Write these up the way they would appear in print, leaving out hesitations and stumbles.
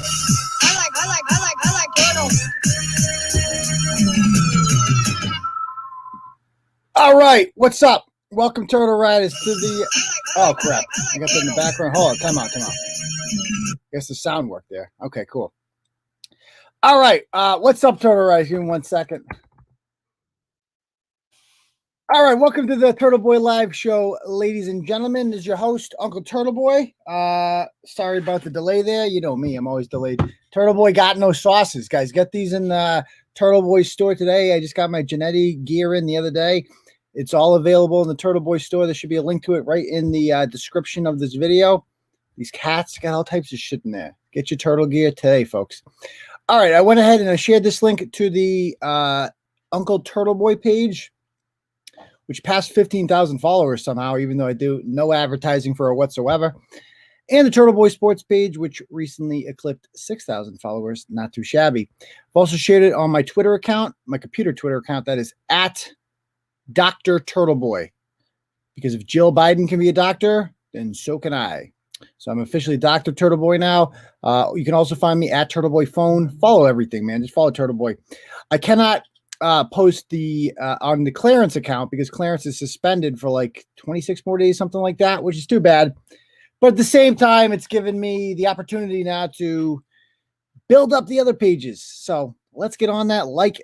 I like turtles. All right, what's up? Welcome, Turtle Riders, to the. Oh crap! I got that in the background. Hold on, come on. Guess the sound worked there. Okay, cool. All right, what's up, Turtle Riders? Give me 1 second. All right, welcome to the Turtle Boy Live Show, ladies and gentlemen. This is your host, Uncle Turtle Boy. Sorry about the delay there. You know me, I'm always delayed. Turtle Boy got no sauces, guys. Get these in the Turtle Boy store today. I just got my Genetti gear in the other day. It's all available in the Turtle Boy store. There should be a link to it right in the description of this video. These cats got all types of shit in there. Get your turtle gear today, folks. All right, I went ahead and I shared this link to the Uncle Turtle Boy page, which passed 15,000 followers somehow, even though I do no advertising for it whatsoever. And the Turtle Boy Sports page, which recently eclipsed 6,000 followers. Not too shabby. I've also shared it on my Twitter account, my computer Twitter account, that is at Dr. Turtle Boy. Because if Jill Biden can be a doctor, then so can I. So I'm officially Dr. Turtle Boy now. You can also find me at Turtle Boy Phone. Follow everything, man. Just follow Turtle Boy. I cannot post the on the Clarence account because Clarence is suspended for like 26 more days, something like that, which is too bad. But at the same time, it's given me the opportunity now to build up the other pages. So let's get on that. Like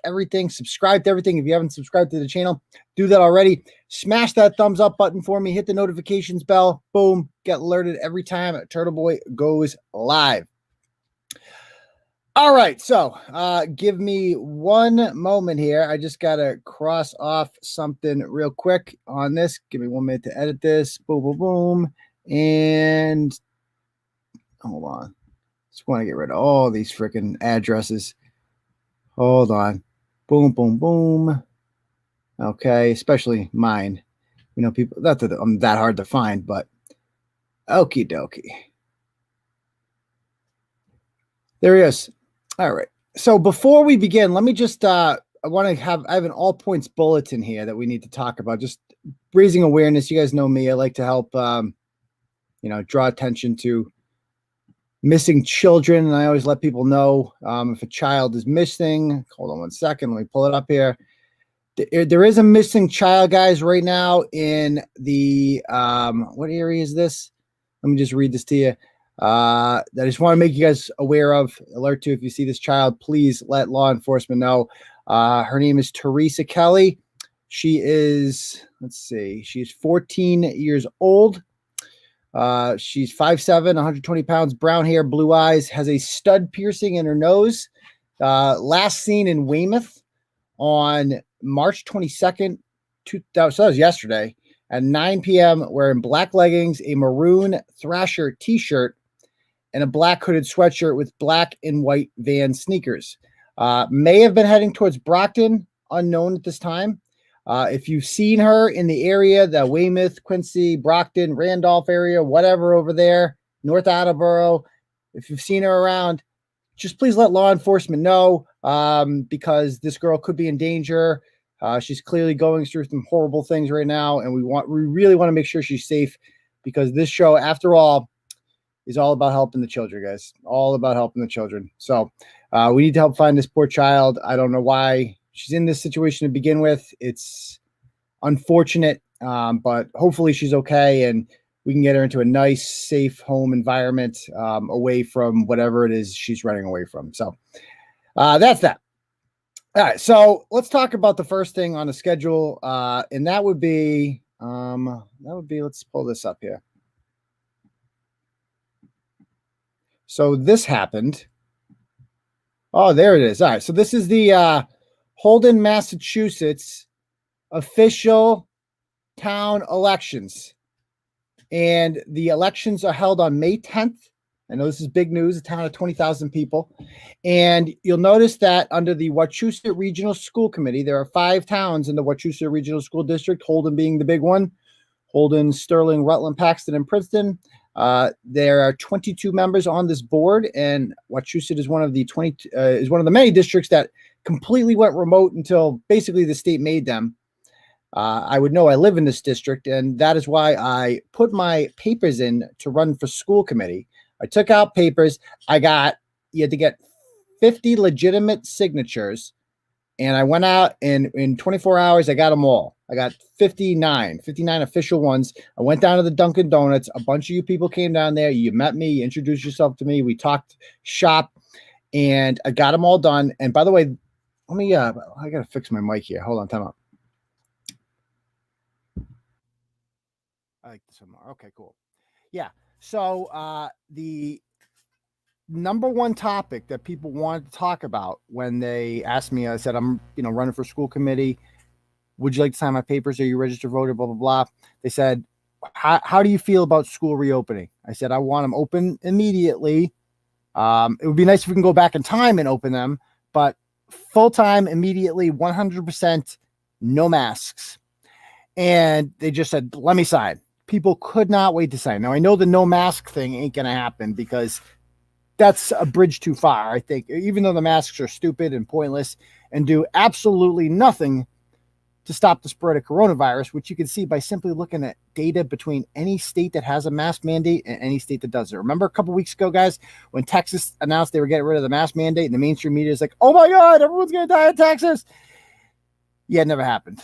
everything. Subscribe to everything. If you haven't subscribed to the channel, do that already. Smash that thumbs up button for me. Hit the notifications bell. Boom. Get alerted every time Turtle Boy goes live. All right, so give me one moment here. I just got to cross off something real quick on this. Give me 1 minute to edit this. Boom, boom, boom. And hold on. Just want to get rid of all these freaking addresses. Hold on. Boom, boom, boom. Okay, especially mine. You know, people, not that I'm that hard to find, but okie dokie. There he is. All right. So before we begin, let me just, I have an all points bulletin here that we need to talk about. Just raising awareness. You guys know me. I like to help, draw attention to missing children. And I always let people know if a child is missing. Hold on 1 second. Let me pull it up here. There is a missing child, guys, right now in the, what area is this? Let me just read this to you. I just want to make you guys aware of. Alert to, if you see this child, please let law enforcement know. Her name is Theresa Kelly. She is, she's 14 years old. She's 5'7", 120 pounds, brown hair, blue eyes, has a stud piercing in her nose. Last seen in Weymouth on March 22nd, so that was yesterday, at 9 p.m., wearing black leggings, a maroon Thrasher t-shirt, and a black hooded sweatshirt with black and white Van sneakers. May have been heading towards Brockton, unknown at this time. If you've seen her in the area, the Weymouth, Quincy, Brockton, Randolph area, whatever over there, North Attleboro, if you've seen her around, just please let law enforcement know because this girl could be in danger. She's clearly going through some horrible things right now, and we really want to make sure she's safe because this show, after all, is all about helping the children, guys. All about helping the children. So we need to help find this poor child. I don't know why she's in this situation to begin with. It's unfortunate, but hopefully she's okay and we can get her into a nice, safe home environment away from whatever it is she's running away from. So that's that. All right, so let's talk about the first thing on the schedule, and that would be, let's pull this up here. So this happened. Oh, there it is. All right, so this is the Holden, Massachusetts official town elections, and the elections are held on May 10th. I know this is big news, a town of 20,000 people. And you'll notice that under the Wachusett Regional School Committee, there are 5 towns in the Wachusett Regional School District, Holden being the big one. Holden, Sterling, Rutland, Paxton, and Princeton. There are 22 members on this board, and Wachusett is one of the many districts that completely went remote until basically the state made them. I would know I live in this district, and that is why I put my papers in to run for school committee. I took out papers. You had to get 50 legitimate signatures. And I went out and in 24 hours, I got them all. I got 59 official ones. I went down to the Dunkin' Donuts. A bunch of you people came down there. You met me, you introduced yourself to me. We talked shop and I got them all done. And by the way, let me, I got to fix my mic here. Hold on, time out. I like this one more. Okay, cool. Yeah. So the number one topic that people wanted to talk about when they asked me, I said, I'm, running for school committee. Would you like to sign my papers? Are you a registered voter? Blah, blah, blah. They said, how do you feel about school reopening? I said, I want them open immediately. It would be nice if we can go back in time and open them, but full-time immediately, 100%, no masks. And they just said, let me sign. People could not wait to sign. Now I know the no mask thing ain't going to happen because that's a bridge too far. I think even though the masks are stupid and pointless and do absolutely nothing to stop the spread of coronavirus, which you can see by simply looking at data between any state that has a mask mandate and any state that doesn't. Remember a couple weeks ago, guys, when Texas announced they were getting rid of the mask mandate and the mainstream media is like, oh my God, everyone's going to die in Texas. Yeah, it never happened.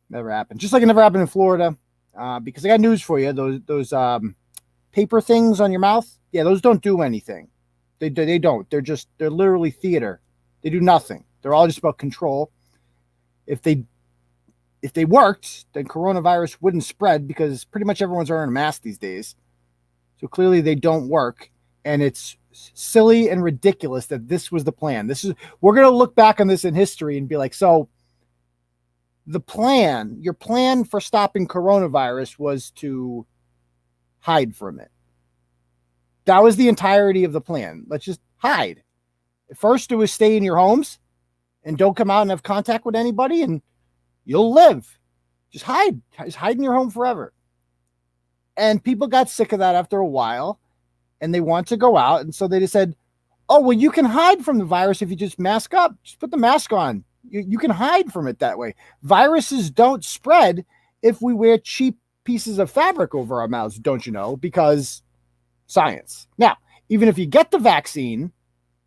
Never happened. Just like it never happened in Florida. Because I got news for you. Those paper things on your mouth. Yeah, those don't do anything. They don't. They're literally theater. They do nothing. They're all just about control. If they worked, then coronavirus wouldn't spread because pretty much everyone's wearing a mask these days. So clearly they don't work. And it's silly and ridiculous that this was the plan. We're going to look back on this in history and be like, so your plan for stopping coronavirus was to hide from it. That was the entirety of the plan. Let's just hide. First, it was stay in your homes and don't come out and have contact with anybody and you'll live. Just hide. Just hide in your home forever. And people got sick of that after a while and they want to go out. And so they just said, oh, well, you can hide from the virus if you just mask up. Just put the mask on. You can hide from it that way. Viruses don't spread if we wear cheap pieces of fabric over our mouths, don't you know? Because science. Now, even if you get the vaccine,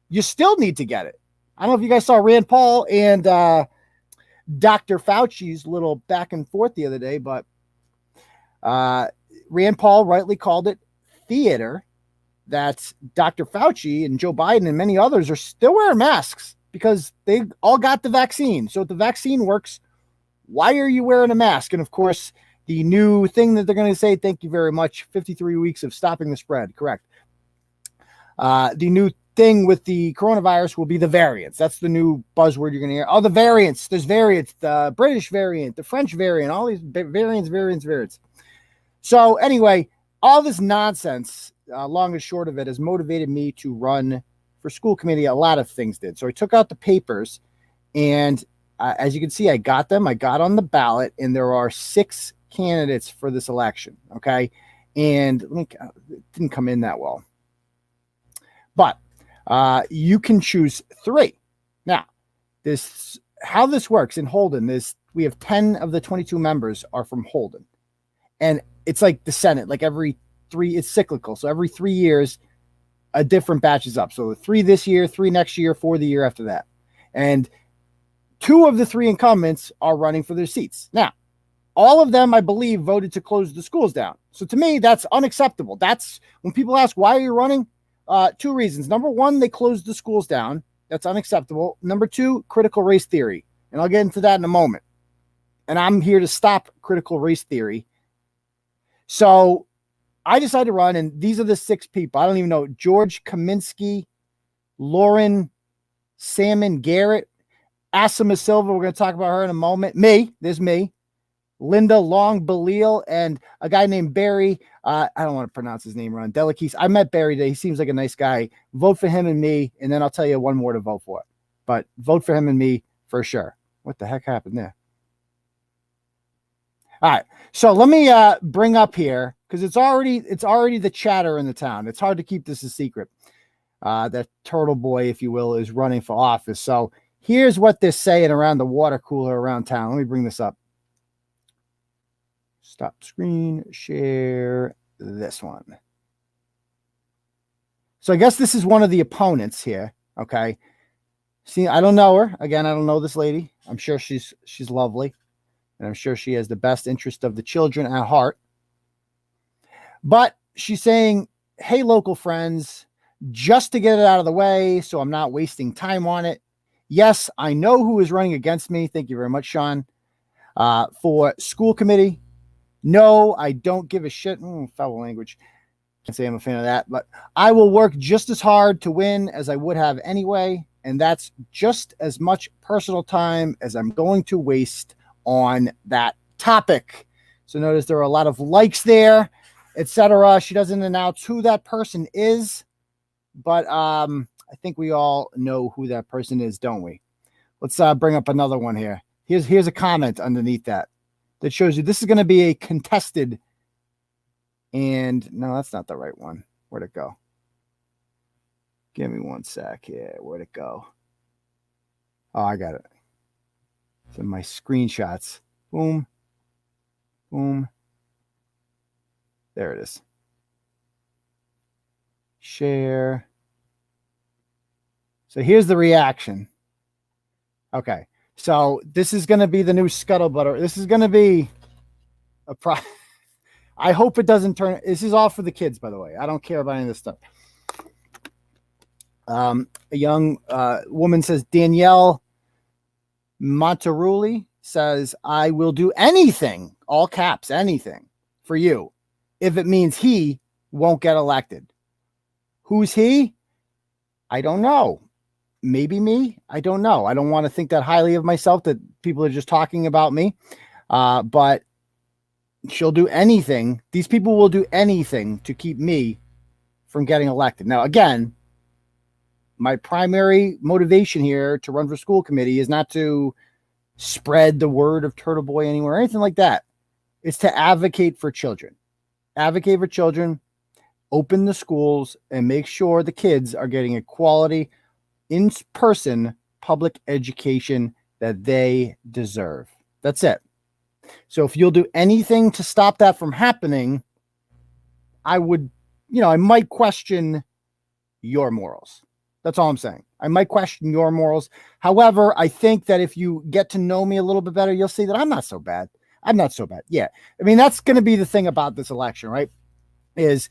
you still need to get it. I don't know if you guys saw Rand Paul and Dr. Fauci's little back and forth the other day, but Rand Paul rightly called it theater. That Dr. Fauci and Joe Biden and many others are still wearing masks because they all got the vaccine. So if the vaccine works, why are you wearing a mask? And of course, the new thing that they're going to say, thank you very much, 53 weeks of stopping the spread. Correct. The new thing with the coronavirus will be the variants. That's the new buzzword you're going to hear. Oh, the variants. There's variants, the British variant, the French variant, all these variants. So anyway, all this nonsense, long and short of it, has motivated me to run for school committee. A lot of things did. So I took out the papers and as you can see, I got them. I got on the ballot and there are 6 candidates for this election. Okay. And it didn't come in that well, but you can choose 3. Now, how this works in Holden we have 10 of the 22 members are from Holden. And it's like the Senate, like it's cyclical. So every 3 years, a different batch is up. So 3 this year, 3 next year, 4 the year after that. And 2 of the 3 incumbents are running for their seats. Now, all of them, I believe, voted to close the schools down. So to me, that's unacceptable. That's when people ask, why are you running? 2 reasons. Number 1, they closed the schools down. That's unacceptable. Number 2, critical race theory. And I'll get into that in a moment. And I'm here to stop critical race theory. So I decided to run, and these are the 6 people. I don't even know. George Kaminsky, Lauren Salmon Garrett, Asima Silva. We're going to talk about her in a moment. There's me. Linda Long Balil, and a guy named Barry. I don't want to pronounce his name wrong. Galecki. I met Barry today. He seems like a nice guy. Vote for him and me, and then I'll tell you one more to vote for. But vote for him and me for sure. What the heck happened there? All right. So let me bring up here, because it's already the chatter in the town. It's hard to keep this a secret. That Turtleboy, if you will, is running for office. So here's what they're saying around the water cooler around town. Let me bring this up. Stop screen, share this one. So I guess this is one of the opponents here. Okay. See, I don't know her. Again, I don't know this lady. I'm sure she's lovely. And I'm sure she has the best interest of the children at heart. But she's saying, hey, local friends, just to get it out of the way so I'm not wasting time on it. Yes, I know who is running against me. Thank you very much, Sean. For school committee. No, I don't give a shit. Foul language. Can't say I'm a fan of that. But I will work just as hard to win as I would have anyway. And that's just as much personal time as I'm going to waste on that topic. So notice there are a lot of likes there, etc. She doesn't announce who that person is, but I think we all know who that person is, don't we? Let's bring up another one here. Here's a comment underneath that shows you this is going to be a contested. And no, that's not the right one. Where'd it go? Give me one sec here. Where'd it go? Oh, I got it. It's in my screenshots. Boom. Boom. There it is. Share. So here's the reaction. Okay. So this is going to be the new scuttlebutt. This is going to be a I hope it doesn't turn. This is all for the kids, by the way. I don't care about any of this stuff. A young woman says, Danielle Monterulli says, I will do anything, all caps, anything for you if it means he won't get elected. Who's he? I don't know. Maybe me. I don't know. I don't want to think that highly of myself, that people are just talking about me. But she'll do anything. These people will do anything to keep me from getting elected. Now, again, my primary motivation here to run for school committee is not to spread the word of Turtleboy anywhere or anything like that. It's to advocate for children. Advocate for children, open the schools, and make sure the kids are getting a quality, in-person public education that they deserve. That's it. So if you'll do anything to stop that from happening, I would, I might question your morals. That's all I'm saying. I might question your morals. However, I think that if you get to know me a little bit better, you'll see that I'm not so bad. I'm not so bad. Yeah. I mean, that's going to be the thing about this election, right? Is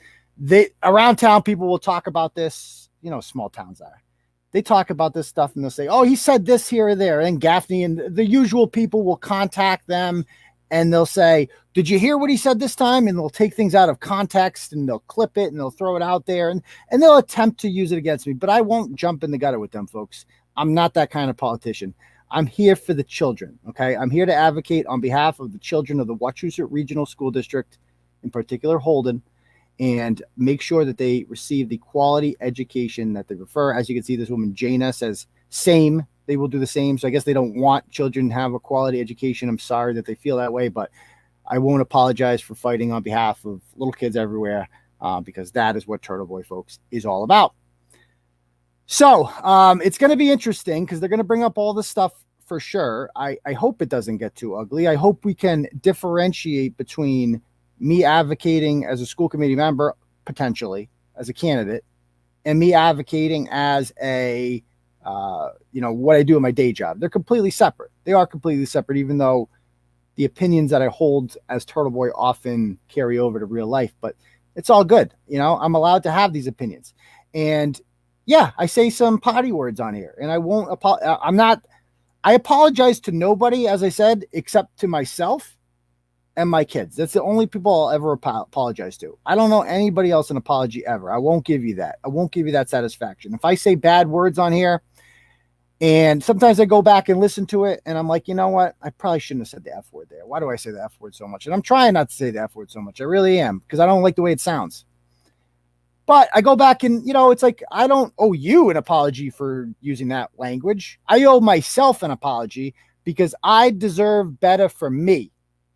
around town, people will talk about this, small towns are. They talk about this stuff and they'll say, oh, he said this here or there. And Gaffney and the usual people will contact them and they'll say, did you hear what he said this time? And they'll take things out of context and they'll clip it and they'll throw it out there and they'll attempt to use it against me. But I won't jump in the gutter with them, folks. I'm not that kind of politician. I'm here for the children, okay? I'm here to advocate on behalf of the children of the Wachusett Regional School District, in particular Holden, and make sure that they receive the quality education that they prefer. As you can see, this woman, Jana, says same. They will do the same. So I guess they don't want children to have a quality education. I'm sorry that they feel that way, but I won't apologize for fighting on behalf of little kids everywhere because that is what Turtleboy, folks, is all about. So it's going to be interesting because they're going to bring up all this stuff for sure. I hope it doesn't get too ugly. I hope we can differentiate between me advocating as a school committee member, potentially as a candidate, and me advocating as a, what I do in my day job. They're completely separate. They are completely separate, even though the opinions that I hold as Turtleboy often carry over to real life, but it's all good. I'm allowed to have these opinions. And yeah, I say some potty words on here and I won't, I apologize to nobody, as I said, except to myself and my kids. That's the only people I'll ever apologize to. I don't know anybody else an apology ever. I won't give you that. I won't give you that satisfaction. If I say bad words on here, and sometimes I go back and listen to it, and I'm like, you know what? I probably shouldn't have said the F word there. Why do I say the F word so much? And I'm trying not to say the F word so much. I really am, because I don't like the way it sounds. But I go back and, it's like, I don't owe you an apology for using that language. I owe myself an apology because I deserve better for me.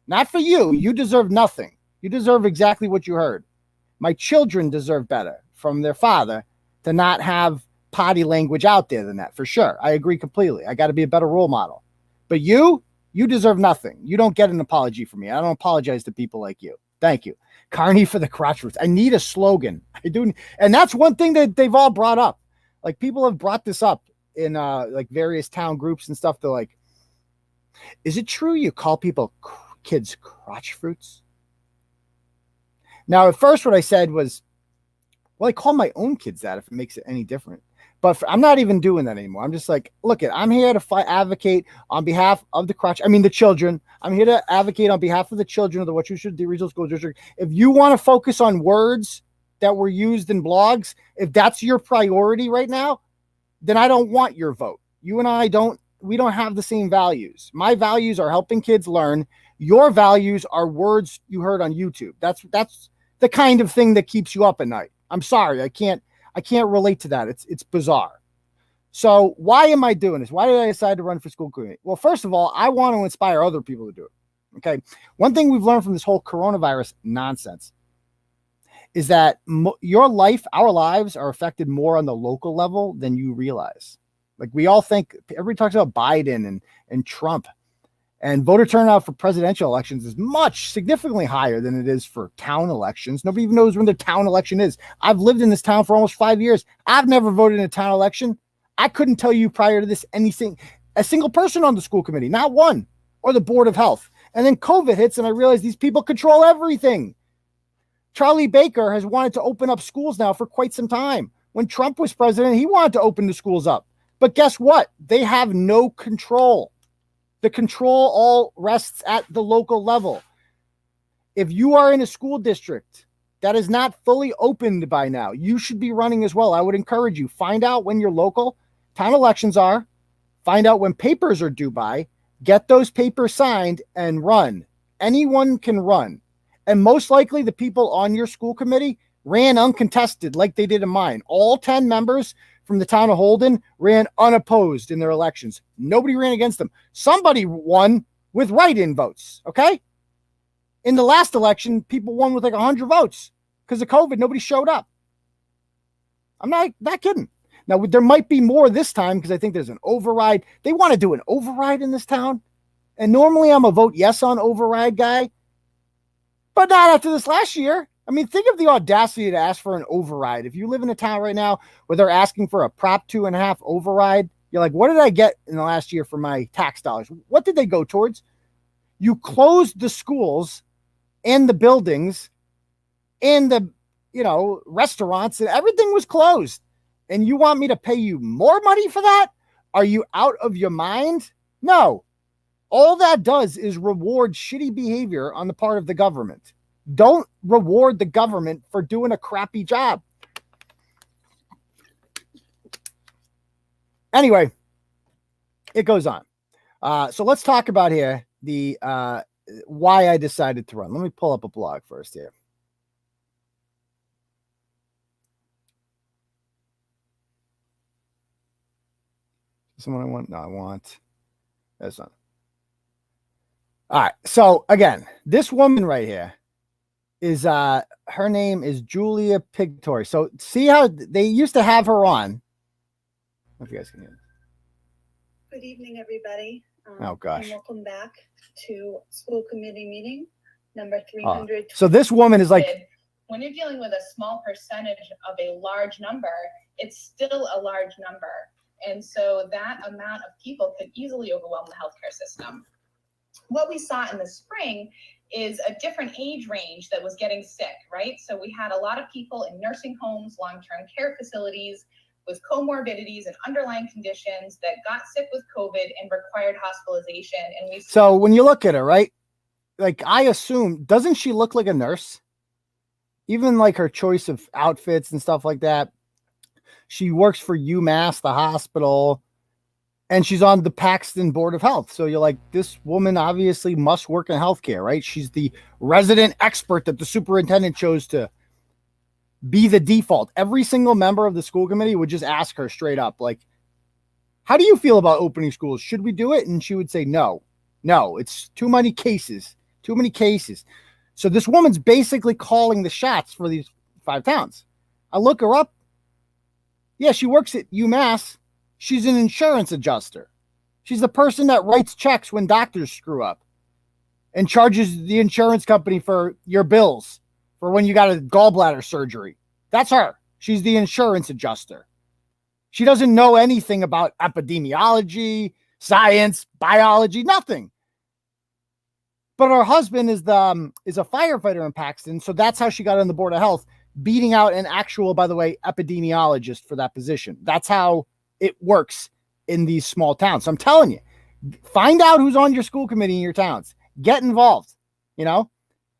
Not for you. You deserve nothing. You deserve exactly what you heard. My children deserve better from their father to not have potty language out there than that, for sure. I agree completely. I got to be a better role model. But you deserve nothing. You don't get an apology from me. I don't apologize to people like you. Thank you. Carney for the crotch roots. I need a slogan. I do. And that's one thing that they've all brought up. Like people have brought this up in like various town groups and stuff. They're like, is it true you call kids crotch fruits? Now, at first what I said was, well, I call my own kids that if it makes it any different. But I'm not even doing that anymore. I'm just like, look, I'm here to advocate on behalf of the children. I'm here to advocate on behalf of the children of the Wachusett Regional School District. If you want to focus on words that were used in blogs, if that's your priority right now, then I don't want your vote. You and I we don't have the same values. My values are helping kids learn. Your values are words you heard on YouTube. That's the kind of thing that keeps you up at night. I'm sorry, I can't relate to that. It's bizarre. So why am I doing this? Why did I decide to run for school committee? Well, first of all, I want to inspire other people to do it. Okay. One thing we've learned from this whole coronavirus nonsense is that our lives are affected more on the local level than you realize. Like we all think, everybody talks about Biden and Trump, and voter turnout for presidential elections is significantly higher than it is for town elections. Nobody even knows when the town election is. I've lived in this town for almost 5 years. I've never voted in a town election. I couldn't tell you prior to this a single person on the school committee, not one, or the board of health. And then COVID hits and I realized these people control everything. Charlie Baker has wanted to open up schools now for quite some time. When Trump was president, he wanted to open the schools up. But guess what? They have no control. The control all rests at the local level. If you are in a school district that is not fully opened by now, you should be running as well. I would encourage you, find out when your local town elections are, find out when papers are due by, get those papers signed and run. Anyone can run. And most likely the people on your school committee ran uncontested like they did in mine. All 10 members from the town of Holden ran unopposed in their elections. Nobody ran against them. Somebody won with write-in votes, okay? In the last election, people won with like 100 votes because of COVID. Nobody showed up. I'm not kidding. Now, there might be more this time because I think there's an override. They want to do an override in this town. And normally I'm a vote yes on override guy, but not after this last year. I mean, think of the audacity to ask for an override. If you live in a town right now where they're asking for a Prop 2.5 override, you're like, what did I get in the last year for my tax dollars? What did they go towards? You closed the schools and the buildings and the, restaurants, and everything was closed. And you want me to pay you more money for that? Are you out of your mind? No. All that does is reward shitty behavior on the part of the government. Don't reward the government for doing a crappy job. Anyway, it goes on. So let's talk about here the why I decided to run. Let me pull up a blog first here. Someone I want? No, I want. That's not. All right. So again, this woman right here is her name is Julia Pingitore. So see how they used to have her on. I don't know if you guys can hear this. Good evening, everybody. Oh gosh. And welcome back to school committee meeting number 300. So this woman is like, when you're dealing with a small percentage of a large number, it's still a large number. And so that amount of people could easily overwhelm the healthcare system. What we saw in the spring is a different age range that was getting sick, right? So we had a lot of people in nursing homes, long-term care facilities with comorbidities and underlying conditions that got sick with COVID and required hospitalization. And so when you look at her, right? Like I assume, doesn't she look like a nurse? Even like her choice of outfits and stuff like that. She works for UMass, the hospital, and she's on the Paxton Board of Health. So you're like, this woman obviously must work in healthcare, right? She's the resident expert that the superintendent chose to be the default. Every single member of the school committee would just ask her straight up, like, how do you feel about opening schools? Should we do it? And she would say, no, it's too many cases. So this woman's basically calling the shots for these 5 towns. I look her up. Yeah, she works at UMass. She's an insurance adjuster. She's the person that writes checks when doctors screw up and charges the insurance company for your bills. for when you got a gallbladder surgery. That's her. She's the insurance adjuster. She doesn't know anything about epidemiology, science, biology, nothing. But her husband is a firefighter in Paxton, so that's how she got on the Board of Health, beating out an actual, by the way, epidemiologist for that position. That's how it works in these small towns. So I'm telling you, find out who's on your school committee in your towns. Get involved. You know,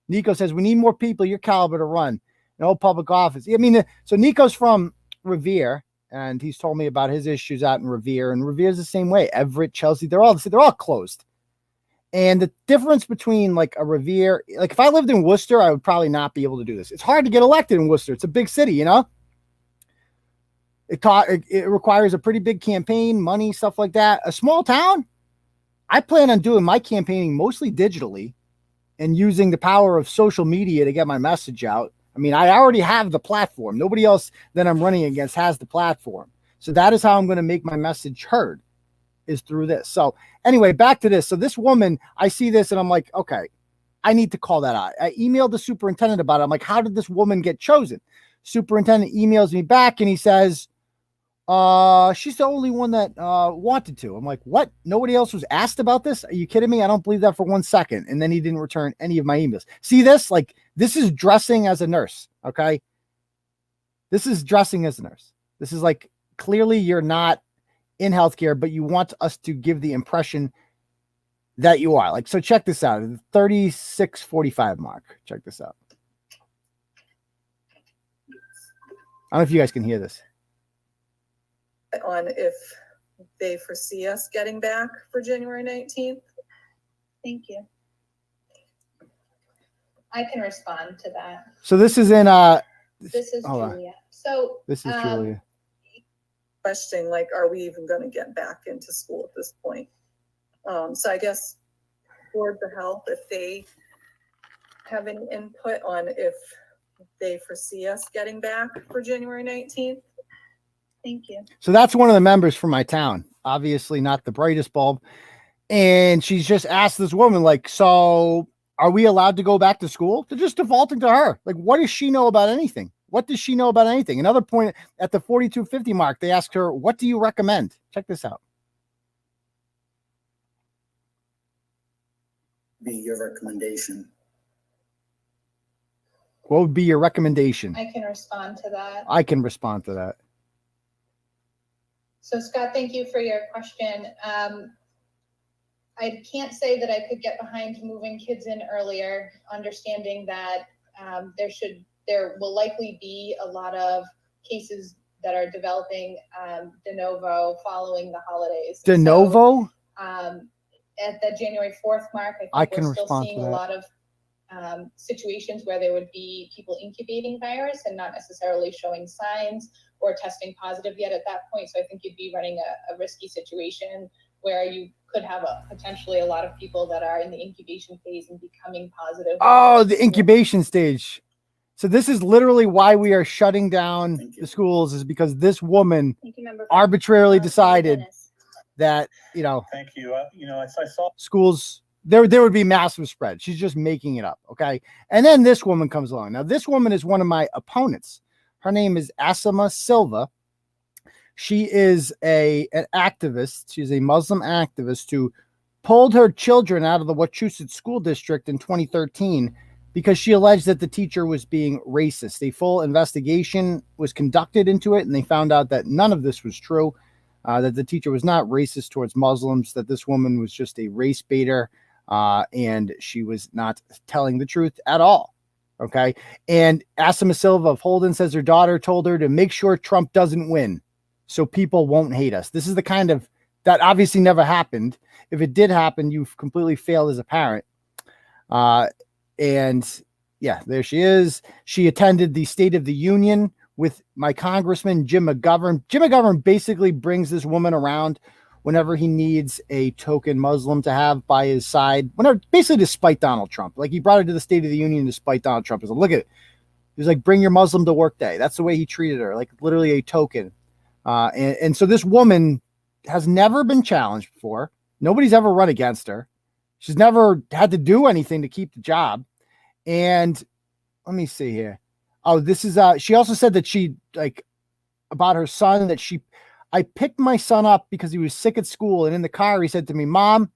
Nico says we need more people your caliber to run an old public office. I mean, so Nico's from Revere, and he's told me about his issues out in Revere, and Revere's the same way. Everett, Chelsea, they're all closed. And the difference between like a Revere, like if I lived in Worcester, I would probably not be able to do this. It's hard to get elected in Worcester. It's a big city, you know. It requires a pretty big campaign, money, stuff like that. A small town, I plan on doing my campaigning mostly digitally and using the power of social media to get my message out. I mean, I already have the platform. Nobody else that I'm running against has the platform. So that is how I'm going to make my message heard, is through this. So anyway, back to this. So this woman, I see this and I'm like, okay, I need to call that out. I emailed the superintendent about it. I'm like, how did this woman get chosen? Superintendent emails me back and he says, she's the only one that wanted to. I'm like, what? Nobody else was asked about this? Are you kidding me? I don't believe that for 1 second. And then he didn't return any of my emails. See this? Like, this is dressing as a nurse. Okay. This is dressing as a nurse. This is like, clearly you're not in healthcare, but you want us to give the impression that you are. Like, so check this out. The 36:45 mark. Check this out. I don't know if you guys can hear this. On if they foresee us getting back for January 19th. Thank you. I can respond to that. So this is in This is hold on. Julia. So This is Julia. Questioning, like, are we even going to get back into school at this point? So I guess Board of Health, if they have any input on if they foresee us getting back for January 19th. Thank you. So that's one of the members from my town. Obviously not the brightest bulb. And she's just asked this woman, like, so are we allowed to go back to school? They're just defaulting to her. Like, what does she know about anything? What does she know about anything? Another point at the 4250 mark, they asked her, what do you recommend? Check this out. Be your recommendation. What would be your recommendation? I can respond to that. I can respond to that. So Scott, thank you for your question. I can't say that I could get behind moving kids in earlier, understanding that there will likely be a lot of cases that are developing de novo following the holidays. De novo? So, at the January 4th mark, I think can we're still respond seeing to a that. lot of situations where there would be people incubating virus and not necessarily showing signs or testing positive yet at that point. So I think you'd be running a risky situation where you could have potentially a lot of people that are in the incubation phase and becoming positive. Oh, the incubation stage. So this is literally why we are shutting down the schools, is because this woman Thank you, Member. arbitrarily Dennis. decided that, you know, Thank you. I saw. schools, there would be massive spread. She's just making it up. Okay. And then this woman comes along. Now, this woman is one of my opponents. Her name is Asima Silva. She is an activist. She's a Muslim activist who pulled her children out of the Wachusett School District in 2013 because she alleged that the teacher was being racist. A full investigation was conducted into it, and they found out that none of this was true, that the teacher was not racist towards Muslims, that this woman was just a race baiter, and she was not telling the truth at all. Okay. And Asima Silva of Holden says her daughter told her to make sure Trump doesn't win so people won't hate us. This is the kind of, that obviously never happened. If it did happen, you've completely failed as a parent. And yeah, there she is. She attended the State of the Union with my congressman, Jim McGovern. Jim McGovern basically brings this woman around whenever he needs a token Muslim to have by his side, whenever, basically to spite Donald Trump. Like, he brought her to the State of the Union to spite Donald Trump. He's like, look at it. He was like, bring your Muslim to work day. That's the way he treated her, like literally a token. And so this woman has never been challenged before. Nobody's ever run against her. She's never had to do anything to keep the job. And let me see here. Oh, this is she also said that she like about her son that I picked my son up because he was sick at school, and in the car he said to me, "Mom,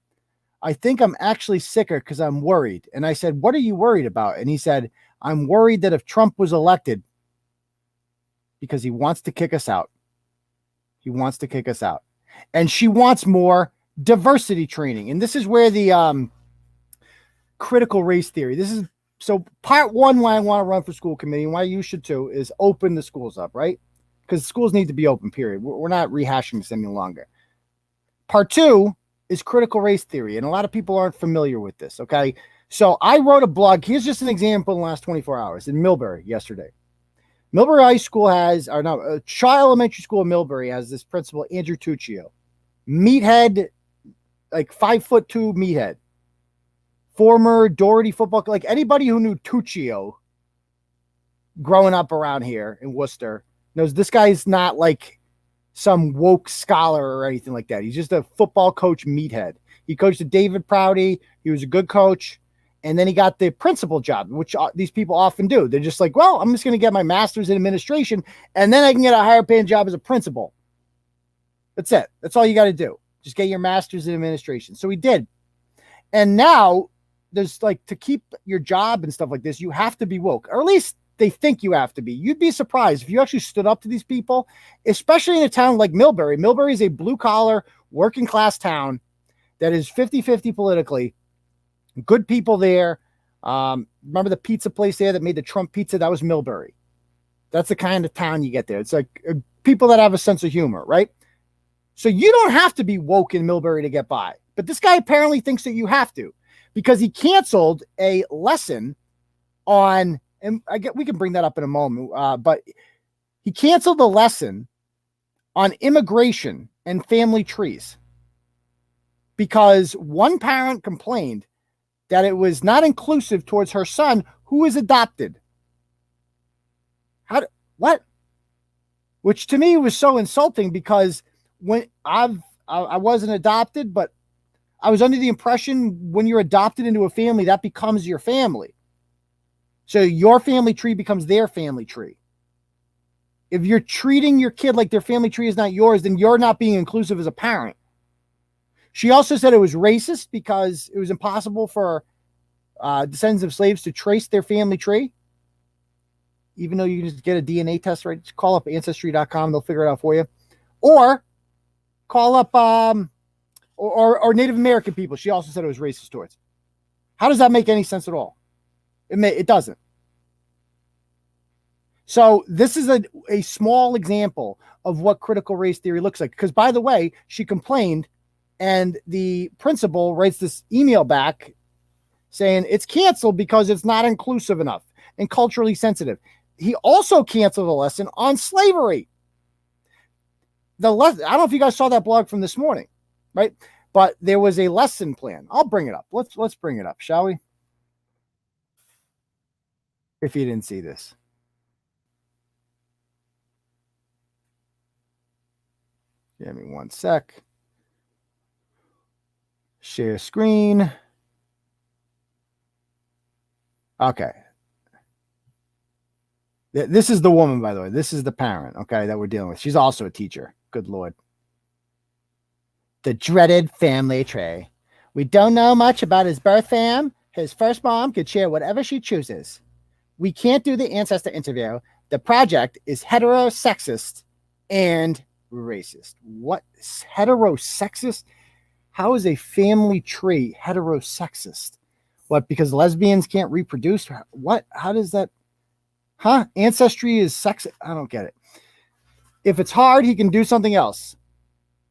I think I'm actually sicker because I'm worried." And I said, "What are you worried about?" And he said, "I'm worried that if Trump was elected, because he wants to kick us out. He wants to kick us out." And she wants more diversity training. And this is where the critical race theory, this is so part one, why I want to run for school committee and why you should too, is open the schools up, right? Because schools need to be open, period. We're not rehashing this any longer. Part two is critical race theory. And a lot of people aren't familiar with this. Okay. So I wrote a blog. Here's just an example in the last 24 hours in Millbury yesterday. Millbury High School Shaw Elementary School in Millbury has this principal, Andrew Tuccio. Meathead, like 5'2" meathead. Former Doherty football, like anybody who knew Tuccio growing up around here in Worcester knows this guy's not like some woke scholar or anything like that. He's just a football coach meathead. He coached at David Prouty. He was a good coach. And then he got the principal job, which these people often do. They're just like, well, I'm just going to get my master's in administration, and then I can get a higher paying job as a principal. That's it. That's all you got to do. Just get your master's in administration. So he did. And now there's like, to keep your job and stuff like this, you have to be woke, or at least they think you have to be. You'd be surprised if you actually stood up to these people, especially in a town like Millbury. Millbury is a blue collar working class town that is 50-50 politically. Good people there. Remember the pizza place there that made the Trump pizza? That was Millbury. That's the kind of town you get there. It's like people that have a sense of humor, right? So you don't have to be woke in Millbury to get by. But this guy apparently thinks that you have to, because he canceled a lesson on, and we can bring that up in a moment, but he canceled the lesson on immigration and family trees because one parent complained that it was not inclusive towards her son who is adopted. What? Which to me was so insulting, because when I wasn't adopted, but I was under the impression when you're adopted into a family, that becomes your family. So your family tree becomes their family tree. If you're treating your kid like their family tree is not yours, then you're not being inclusive as a parent. She also said it was racist because it was impossible for descendants of slaves to trace their family tree, even though you can just get a DNA test, right? Just call up Ancestry.com. They'll figure it out for you. Or call up or Native American people. She also said it was racist towards. How does that make any sense at all? It doesn't. So this is a small example of what critical race theory looks like. Because, by the way, she complained, and the principal writes this email back saying it's canceled because it's not inclusive enough and culturally sensitive. He also canceled a lesson on slavery. I don't know if you guys saw that blog from this morning, right? But there was a lesson plan. I'll bring it up. Let's bring it up, shall we? If you didn't see this. Give me one sec. Share screen. Okay. This is the woman, by the way. This is the parent, okay, that we're dealing with. She's also a teacher. Good Lord. The dreaded family tree. We don't know much about his birth fam. His first mom could share whatever she chooses. We can't do the ancestor interview. The project is heterosexist and racist. What? Heterosexist? How is a family tree heterosexist? What? Because lesbians can't reproduce? What? How does that? Huh? Ancestry is sexist? I don't get it. If it's hard, he can do something else.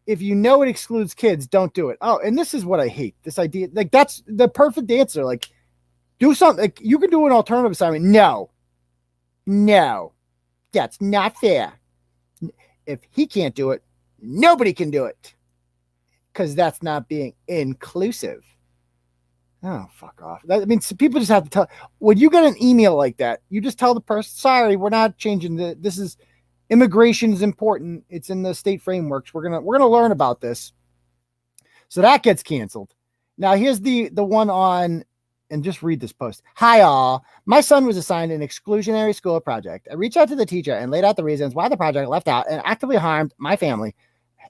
If you know it excludes kids, don't do it. Oh, and this is what I hate. This idea, like that's the perfect answer. Like, do something. Like, you can do an alternative assignment. No, that's not fair. If he can't do it, nobody can do it, because that's not being inclusive. Oh, fuck off. I mean, so people just have to tell. When you get an email like that, you just tell the person, sorry, we're not changing this is immigration is important. It's in the state frameworks. We're gonna learn about this. So that gets canceled. Now here's the one on and just read this post. Hi, all. My son was assigned an exclusionary school project. I reached out to the teacher and laid out the reasons why the project left out and actively harmed my family,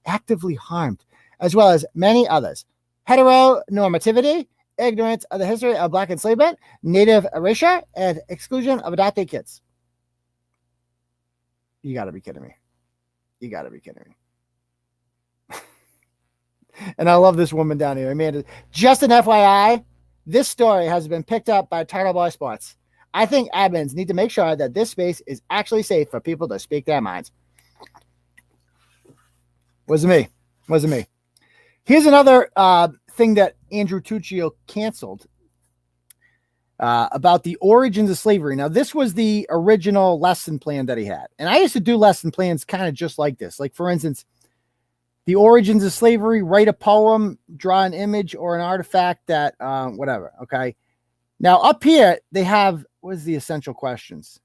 as well as many others. Heteronormativity, ignorance of the history of Black enslavement, Native erasure, and exclusion of adopted kids. You got to be kidding me. And I love this woman down here, Amanda. Just an FYI, this story has been picked up by Turtleboy Sports. I think admins need to make sure that this space is actually safe for people to speak their minds. Wasn't me. Here's another thing that Andrew Tuccio canceled about the origins of slavery. Now, this was the original lesson plan that he had. And I used to do lesson plans kind of just like this. Like, for instance, the origins of slavery, write a poem, draw an image or an artifact that, whatever. Okay. Now up here, they have, what is the essential questions?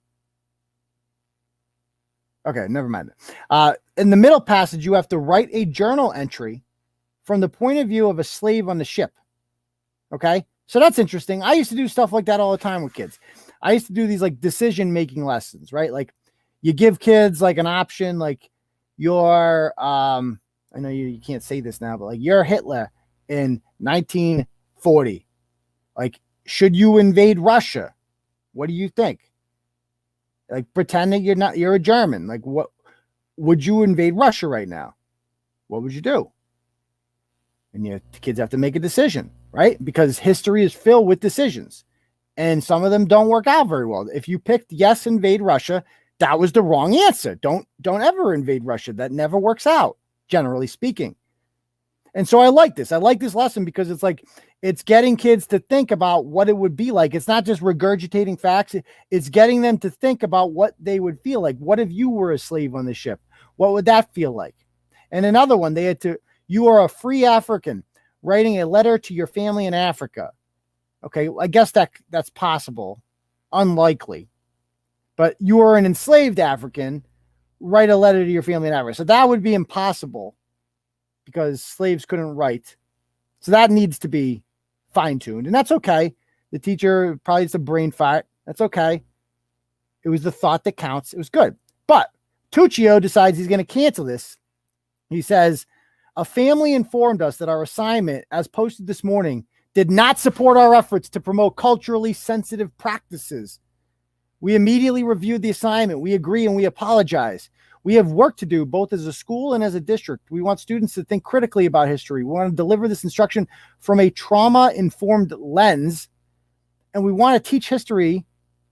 Okay. Never mind. In the middle passage, you have to write a journal entry from the point of view of a slave on the ship. Okay. So that's interesting. I used to do stuff like that all the time with kids. I used to do these like decision-making lessons, right? Like you give kids like an option, like you're, I know you can't say this now, but like you're Hitler in 1940. Like, should you invade Russia? What do you think? Like, pretend that you're a German. Like, what would you invade Russia right now? What would you do? And the kids have to make a decision, right? Because history is filled with decisions. And some of them don't work out very well. If you picked yes, invade Russia, that was the wrong answer. Don't ever invade Russia. That never works out, generally speaking. And so I like this. I like this lesson because it's like, it's getting kids to think about what it would be like. It's not just regurgitating facts. It's getting them to think about what they would feel like. What if you were a slave on the ship? What would that feel like? And another one, they had to, you are a free African writing a letter to your family in Africa. Okay. I guess that's possible. Unlikely, but you are an enslaved African, write a letter to your family in Africa. So that would be impossible because slaves couldn't write. So that needs to be fine-tuned, and that's okay. The teacher probably just a brain fart. That's okay. It was the thought that counts. It was good. But Tuccio decides he's going to cancel this. He says, a family informed us that our assignment, as posted this morning, did not support our efforts to promote culturally sensitive practices. We immediately reviewed the assignment. We agree and we apologize. We have work to do both as a school and as a district. We want students to think critically about history. We want to deliver this instruction from a trauma-informed lens, and we want to teach history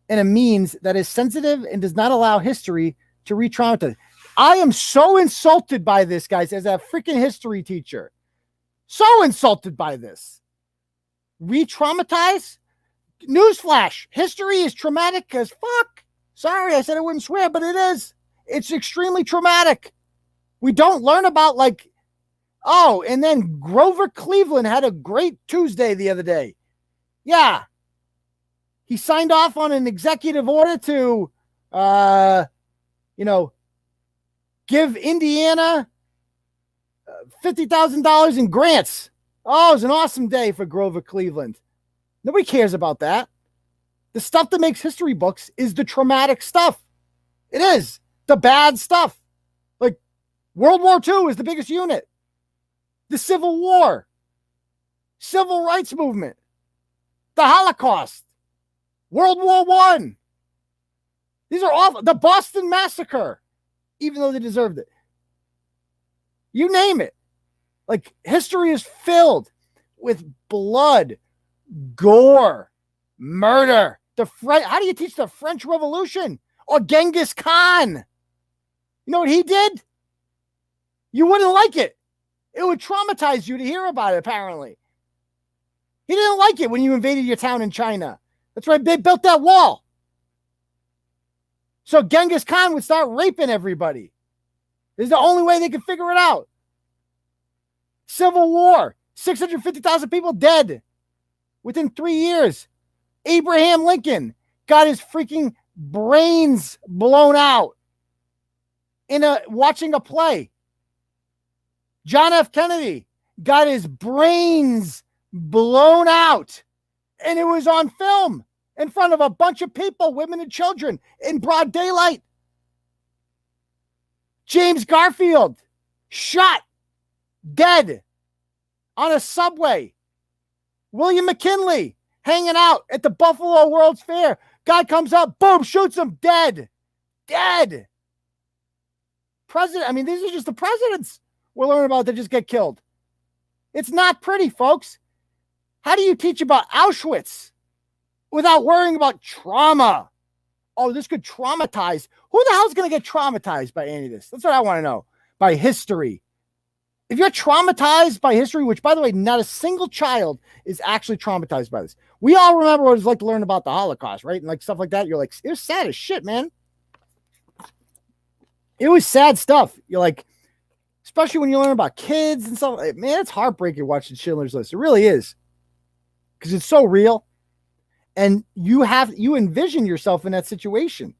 in a means that is sensitive and does not allow history to re-traumatize. I am so insulted by this, guys, as a freaking history teacher. So insulted by this. Re-traumatize? Newsflash, history is traumatic as fuck. Sorry, I said I wouldn't swear, but it is. It's extremely traumatic. We don't learn about and then Grover Cleveland had a great Tuesday the other day. Yeah. He signed off on an executive order to, give Indiana $50,000 in grants. Oh, it was an awesome day for Grover Cleveland. Nobody cares about that. The stuff that makes history books is the traumatic stuff. It is the bad stuff. Like World War II is the biggest unit. The Civil War, Civil Rights Movement, the Holocaust, World War I. These are awful. The Boston Massacre, even though they deserved it. You name it. Like history is filled with blood, gore, murder. How do you teach the French Revolution or Genghis Khan? You know what he did? You wouldn't like it. It would traumatize you to hear about it, apparently. He didn't like it when you invaded your town in China. That's right. They built that wall. So Genghis Khan would start raping everybody. This is the only way they could figure it out. Civil War, 650,000 people dead within 3 years. Abraham Lincoln got his freaking brains blown out watching a play. John F. Kennedy got his brains blown out And it was on film in front of a bunch of people, women and children, in broad daylight. James Garfield shot dead on a subway. William McKinley hanging out at the Buffalo World's Fair. Guy comes up, boom, shoots him, dead. Dead. President, I mean, these are just the presidents we're learning about that just get killed. It's not pretty, folks. How do you teach about Auschwitz without worrying about trauma? Oh, this could traumatize. Who the hell's going to get traumatized by any of this? That's what I want to know. By history. If you're traumatized by history, which, by the way, not a single child is actually traumatized by this. We all remember what it was like to learn about the Holocaust, right? And like stuff like that. You're like, it was sad as shit, man. It was sad stuff. You're like, especially when you learn about kids and stuff. Man, it's heartbreaking watching Schindler's List. It really is. Because it's so real. And you envision yourself in that situation.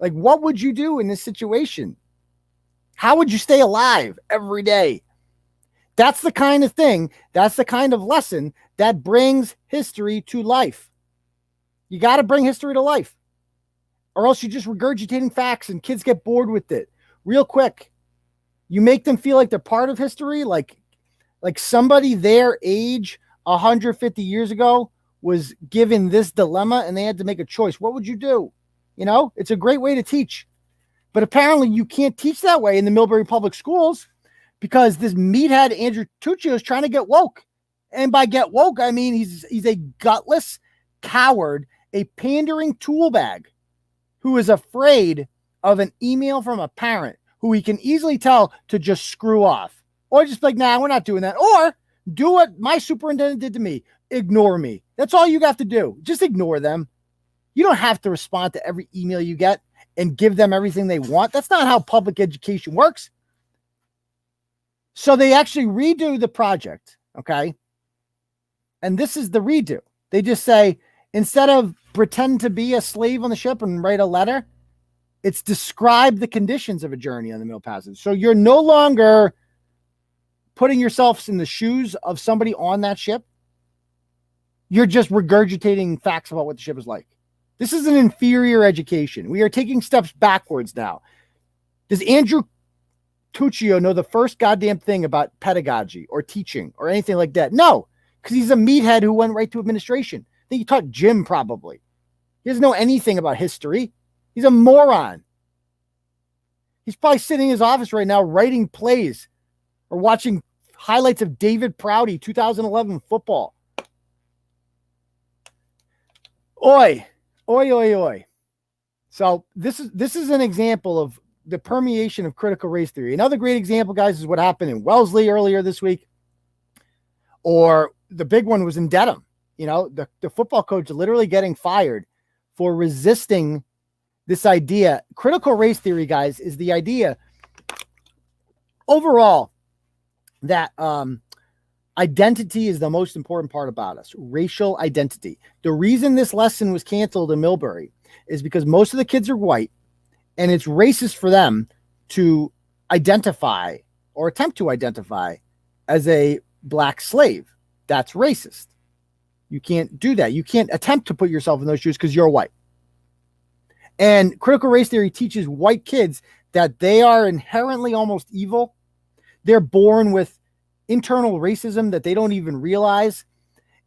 Like, what would you do in this situation? How would you stay alive every day? That's the kind of thing, that's the kind of lesson that brings history to life. You got to bring history to life. Or else you're just regurgitating facts and kids get bored with it. Real quick, you make them feel like they're part of history, like somebody their age 150 years ago was given this dilemma and they had to make a choice. What would you do? You know, it's a great way to teach. But apparently you can't teach that way in the Millbury Public Schools because this meathead Andrew Tuccio is trying to get woke. And by get woke, I mean he's a gutless coward, a pandering tool bag who is afraid of an email from a parent who he can easily tell to just screw off. Or just like, nah, we're not doing that. Or do what my superintendent did to me. Ignore me. That's all you have to do. Just ignore them. You don't have to respond to every email you get and give them everything they want. That's not how public education works. So they actually redo the project, okay? And this is the redo. They just say, instead of pretend to be a slave on the ship and write a letter, it's describe the conditions of a journey on the Mill Passage. So you're no longer putting yourselves in the shoes of somebody on that ship. You're just regurgitating facts about what the ship is like. This is an inferior education. We are taking steps backwards now. Does Andrew Tuccio know the first goddamn thing about pedagogy or teaching or anything like that? No, because he's a meathead who went right to administration. I think he taught gym probably. He doesn't know anything about history. He's a moron. He's probably sitting in his office right now writing plays or watching highlights of David Prouty 2011 football. Oi. Oi, oi, oi. So this is an example of the permeation of critical race theory. Another great example, guys, is what happened in Wellesley earlier this week. Or the big one was in Dedham. You know, the football coach literally getting fired for resisting this idea. Critical race theory, guys, is the idea overall that identity is the most important part about us. Racial identity. The reason this lesson was canceled in Millbury is because most of the kids are white and it's racist for them to identify or attempt to identify as a black slave. That's racist. You can't do that. You can't attempt to put yourself in those shoes because you're white. And critical race theory teaches white kids that they are inherently almost evil. They're born with internal racism that they don't even realize.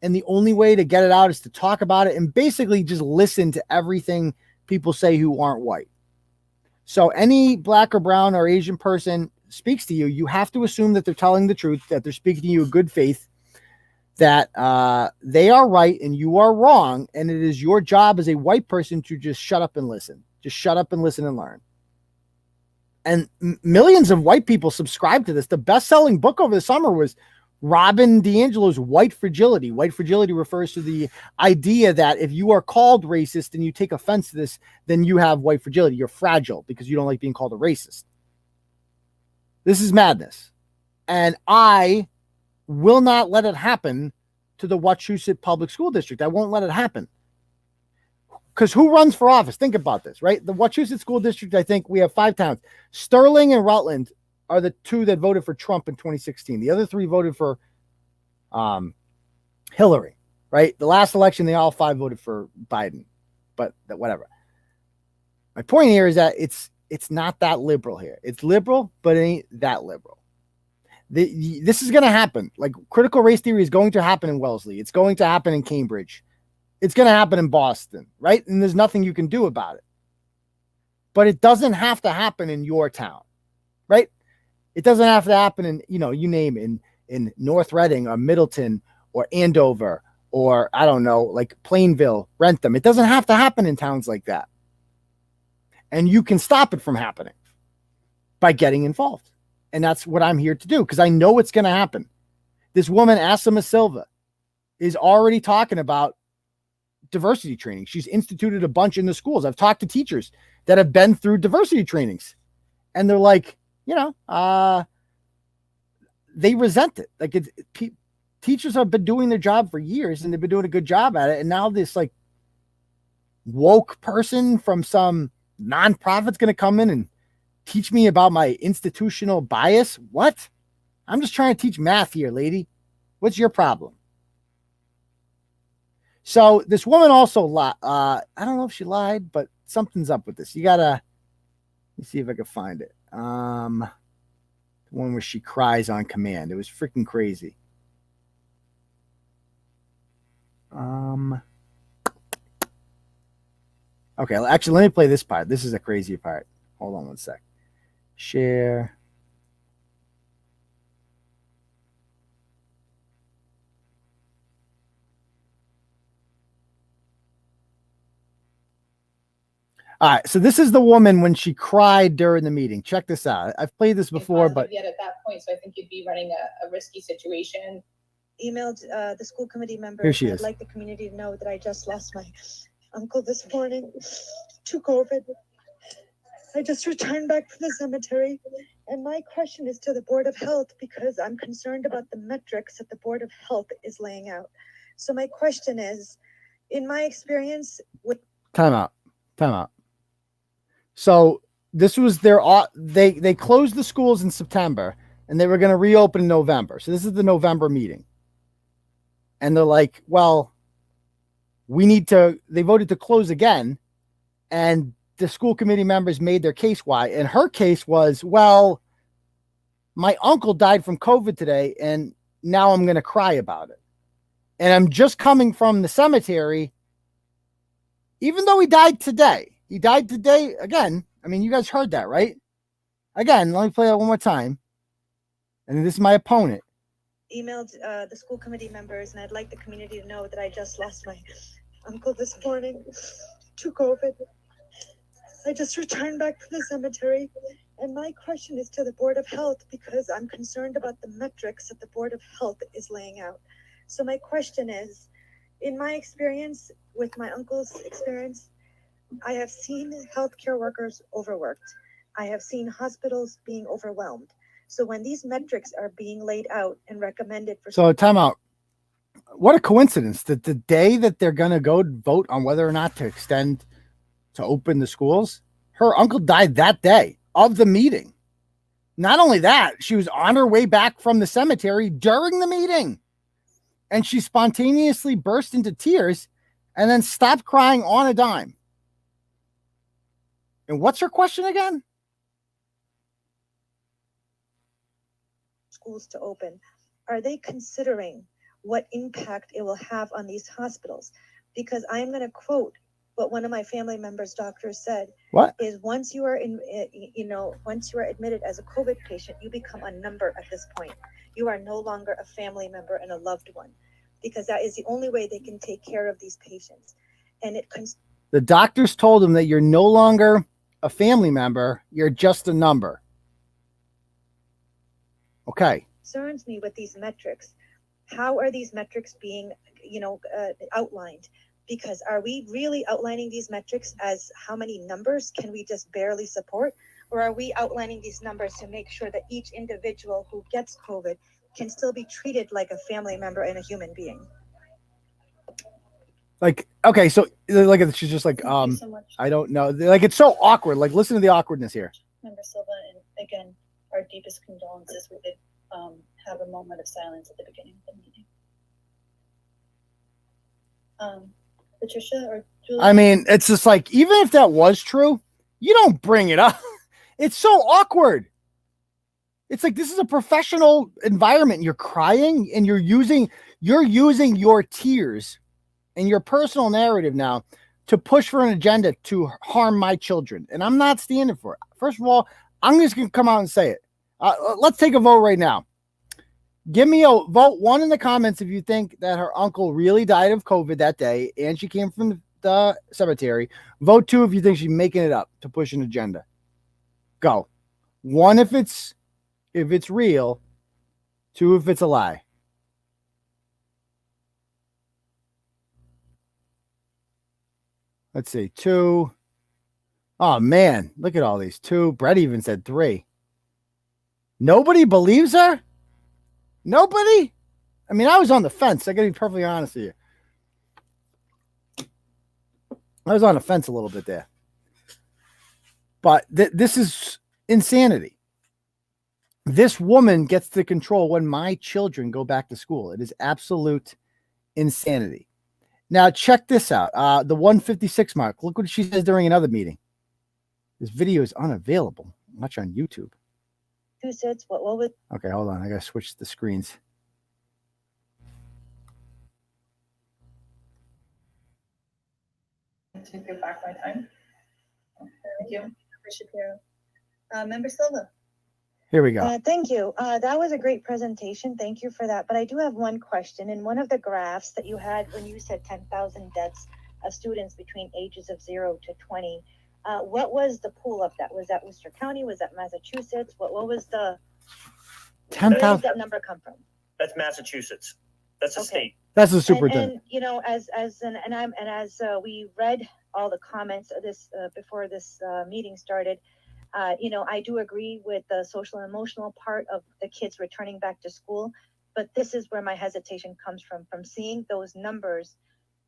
And the only way to get it out is to talk about it and basically just listen to everything people say who aren't white. So any black or brown or Asian person speaks to you, you have to assume that they're telling the truth, that they're speaking to you in good faith, that they are right and you are wrong. And it is your job as a white person to just shut up and listen. Just shut up and listen and learn. And millions of white people subscribe to this. The best-selling book over the summer was Robin DiAngelo's White Fragility. White fragility refers to the idea that if you are called racist and you take offense to this, then you have white fragility. You're fragile because you don't like being called a racist. This is madness. And I will not let it happen to the Wachusett Public School District. I won't let it happen. Because who runs for office? Think about this, right? The Wachusett School District, I think we have 5 towns. Sterling and Rutland are the 2 that voted for Trump in 2016. The other 3 voted for Hillary. right? The last election, they all 5 voted for Biden, but whatever. My point here is that it's not that liberal here. It's liberal, but it ain't that liberal. This is going to happen. Like, critical race theory is going to happen in Wellesley. It's going to happen in Cambridge. It's going to happen in Boston, right? And there's nothing you can do about it. But it doesn't have to happen in your town, right? It doesn't have to happen in, you name it, in North Reading or Middleton or Andover or, I don't know, like Plainville, Rentham. It doesn't have to happen in towns like that. And you can stop it from happening by getting involved. And that's what I'm here to do, because I know it's going to happen. This woman, Asima Silva, is already talking about diversity training. She's instituted a bunch in the schools. I've talked to teachers that have been through diversity trainings, and they're like, they resent it. Like, teachers have been doing their job for years, and they've been doing a good job at it. And now this like woke person from some nonprofit's going to come in and teach me about my institutional bias. What? I'm just trying to teach math here, lady. What's your problem? So this woman also lied. I don't know if she lied, but something's up with this. You gotta, let me see if I can find it. The one where she cries on command. It was freaking crazy. Okay, actually, let me play this part. This is a crazy part. Hold on one sec. Share. All right, so this is the woman when she cried during the meeting. Check this out. I've played this before, but yet at that point, so I think you'd be running a risky situation. Emailed the school committee members. Here she is. I'd like the community to know that I just lost my uncle this morning to COVID. I just returned back from the cemetery, and my question is to the Board of Health, because I'm concerned about the metrics that the Board of Health is laying out. So my question is, in my experience with time out. So this was they closed the schools in September, and they were going to reopen in November. So this is the November meeting. And they're like, well, they voted to close again. And the school committee members made their case why. And her case was, well, my uncle died from COVID today, and now I'm going to cry about it. And I'm just coming from the cemetery, even though he died today. He died today again. I mean, you guys heard that, right? Again, let me play that one more time. And this is my opponent. emailed the school committee members, and I'd like the community to know that I just lost my uncle this morning to COVID. I just returned back from the cemetery, and my question is to the Board of Health, because I'm concerned about the metrics that the Board of Health is laying out. So my question is, in my experience, with my uncle's experience, I have seen healthcare workers overworked. I have seen hospitals being overwhelmed. So when these metrics are being laid out and recommended for— So time out. What a coincidence that the day that they're going to go vote on whether or not to open the schools, her uncle died that day of the meeting. Not only that, she was on her way back from the cemetery during the meeting, and she spontaneously burst into tears and then stopped crying on a dime. And what's her question again? schools to open, are they considering what impact it will have on these hospitals? Because I'm going to quote what one of my family members' doctors said. What? Is once you are once you are admitted as a COVID patient, you become a number at this point. You are no longer a family member and a loved one, because that is the only way they can take care of these patients. And the doctors told him that you're no longer a family member, you're just a number. Okay. Concerns me with these metrics. How are these metrics being, outlined? Because are we really outlining these metrics as how many numbers can we just barely support? Or are we outlining these numbers to make sure that each individual who gets COVID can still be treated like a family member and a human being? Like, okay, so like she's just like, Thank you so much, I don't know. Like, it's so awkward. Like, listen to the awkwardness here. Member Silva, and again, our deepest condolences. We did have a moment of silence at the beginning of the meeting. Patricia or Julie? I mean, it's just like, even if that was true, you don't bring it up. It's so awkward. It's like, this is a professional environment. You're crying and you're using your tears and your personal narrative now to push for an agenda to harm my children. And I'm not standing for it. First of all, I'm just going to come out and say it. Let's take a vote right now. Give me a vote 1 in the comments if you think that her uncle really died of COVID that day and she came from the cemetery. Vote 2 if you think she's making it up to push an agenda. Go. 1 if it's real. 2 if it's a lie. Let's see. 2. Oh man, look at all these. 2. Brett even said 3. Nobody believes her? Nobody? I mean, I was on the fence. I gotta be perfectly honest with you. I was on the fence a little bit there. But this is insanity. This woman gets to control when my children go back to school. It is absolute insanity. Now, check this out. The 156 mark. Look what she says during another meeting. This video is unavailable. Watch on YouTube. Wachusett, what was? Okay, hold on. I got to switch the screens. To give back my time. Thank you. Member Shapiro. Member Silva. Here we go. Thank you. That was a great presentation. Thank you for that. But I do have one question. In one of the graphs that you had when you said 10,000 deaths of students between ages of 0 to 20, what was the pool of that? Was that Worcester County? Was that Massachusetts? What was the 10,000? Where did that number come from? That's Massachusetts. That's a Okay. state. That's the superintendent. And you know, as we read all the comments of this before this meeting started, you know, I do agree with the social and emotional part of the kids returning back to school, but this is where my hesitation comes from seeing those numbers.